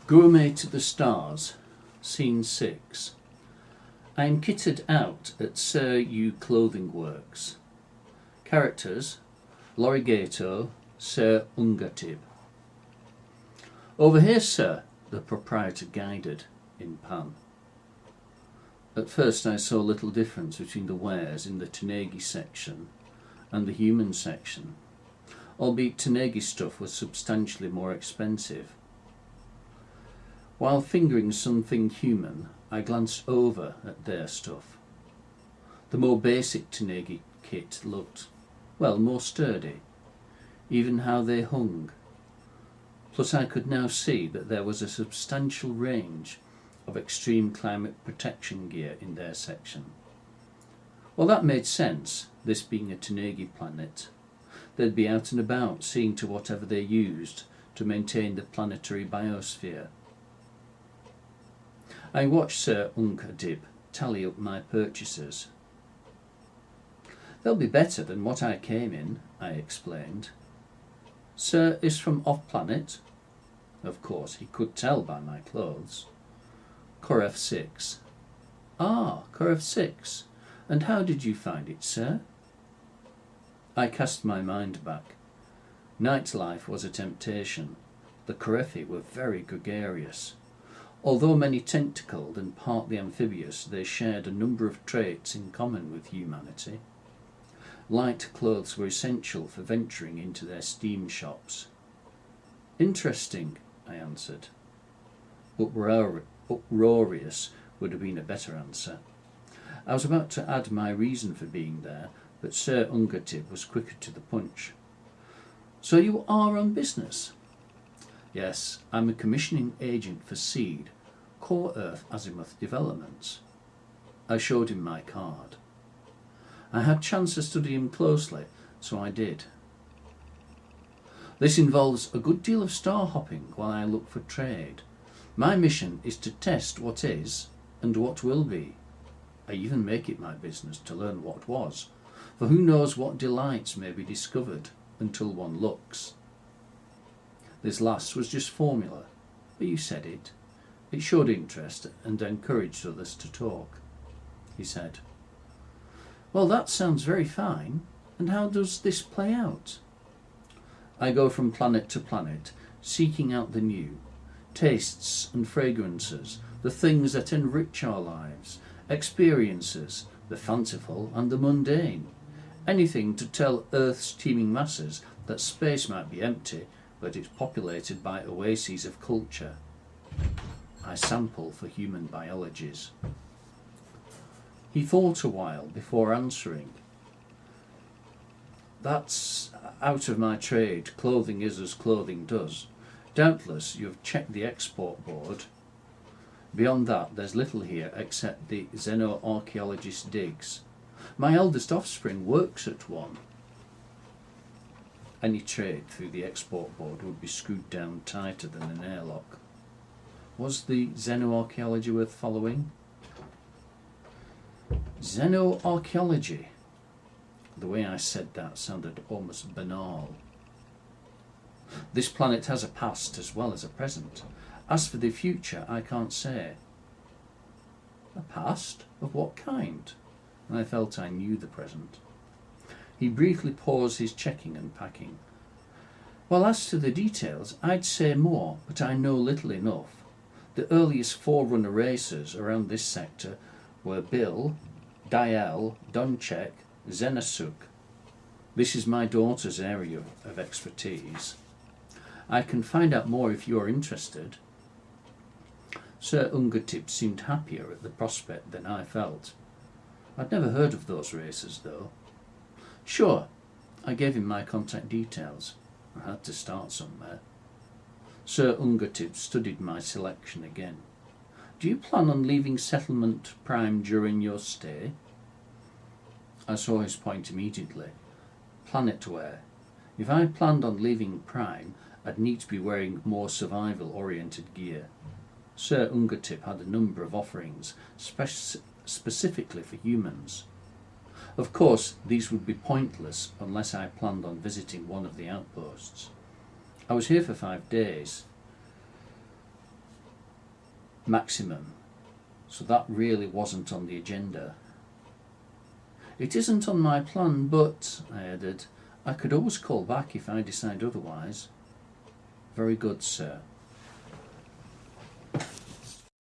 Gourmet to the Stars, Scene 6. I am kitted out at Sir U Clothing Works. Characters: Lory Gato, Sir Ungh'atib. Over here, sir, the proprietor guided, in Pan. At first I saw little difference between the wares in the Tanegi section and the human section, albeit Tanegi stuff was substantially more expensive. While fingering something human, I glanced over at their stuff. The more basic Tanegi kit looked, well, more sturdy, even how they hung. Plus I could now see that there was a substantial range of extreme climate protection gear in their section. Well, that made sense, this being a Tanegi planet. They'd be out and about, seeing to whatever they used to maintain the planetary biosphere. I watched Sir Ungh'atib tally up my purchases. "They'll be better than what I came in," I explained. "Sir is from off-planet?" Of course, he could tell by my clothes. "Coref 6. "Ah, Coref 6. And how did you find it, sir?" I cast my mind back. Nightlife was a temptation. The Corefi were very gregarious. Although many tentacled and partly amphibious, they shared a number of traits in common with humanity. Light clothes were essential for venturing into their steam shops. "Interesting," I answered. Uproarious would have been a better answer. I was about to add my reason for being there, but Sir Ungh'atib was quicker to the punch. "So you are on business?" "Yes, I'm a commissioning agent for SEED, Core Earth Azimuth Developments." I showed him my card. I had chance to study him closely, so I did. "This involves a good deal of star hopping while I look for trade. My mission is to test what is and what will be. I even make it my business to learn what was, for who knows what delights may be discovered until one looks." This last was just formula, but you said it. It showed interest and encouraged others to talk. He said, "Well, that sounds very fine. And how does this play out?" "I go from planet to planet, seeking out the new, tastes and fragrances, the things that enrich our lives, experiences, the fanciful and the mundane, anything to tell Earth's teeming masses that space might be empty, but it's populated by oases of culture. I sample for human biologies." He thought a while before answering. "That's out of my trade. Clothing is as clothing does. Doubtless you've checked the export board. Beyond that, there's little here except the Xeno-archaeologist digs. My eldest offspring works at one." Any trade through the export board would be screwed down tighter than an airlock. Was the Xeno-archaeology worth following? Xeno-archaeology. The way I said that sounded almost banal. "This planet has a past as well as a present. As for the future, I can't say." "A past? Of what kind?" I felt I knew the present. He briefly paused his checking and packing. "Well, as to the details, I'd say more, but I know little enough. The earliest forerunner racers around this sector were Bill, Diel, Donchek, Xenasuk. This is my daughter's area of expertise. I can find out more if you're interested." Sir Ungh'atib seemed happier at the prospect than I felt. I'd never heard of those racers, though. "Sure." I gave him my contact details. I had to start somewhere. Sir Ungh'atib studied my selection again. "Do you plan on leaving Settlement Prime during your stay?" I saw his point immediately. Planet wear. If I planned on leaving Prime, I'd need to be wearing more survival-oriented gear. Sir Ungh'atib had a number of offerings, specifically for humans. Of course, these would be pointless unless I planned on visiting one of the outposts. I was here for 5 days. maximum, so that really wasn't on the agenda. It isn't on my plan, but, I added, I could always call back if I decide otherwise. Very good, sir.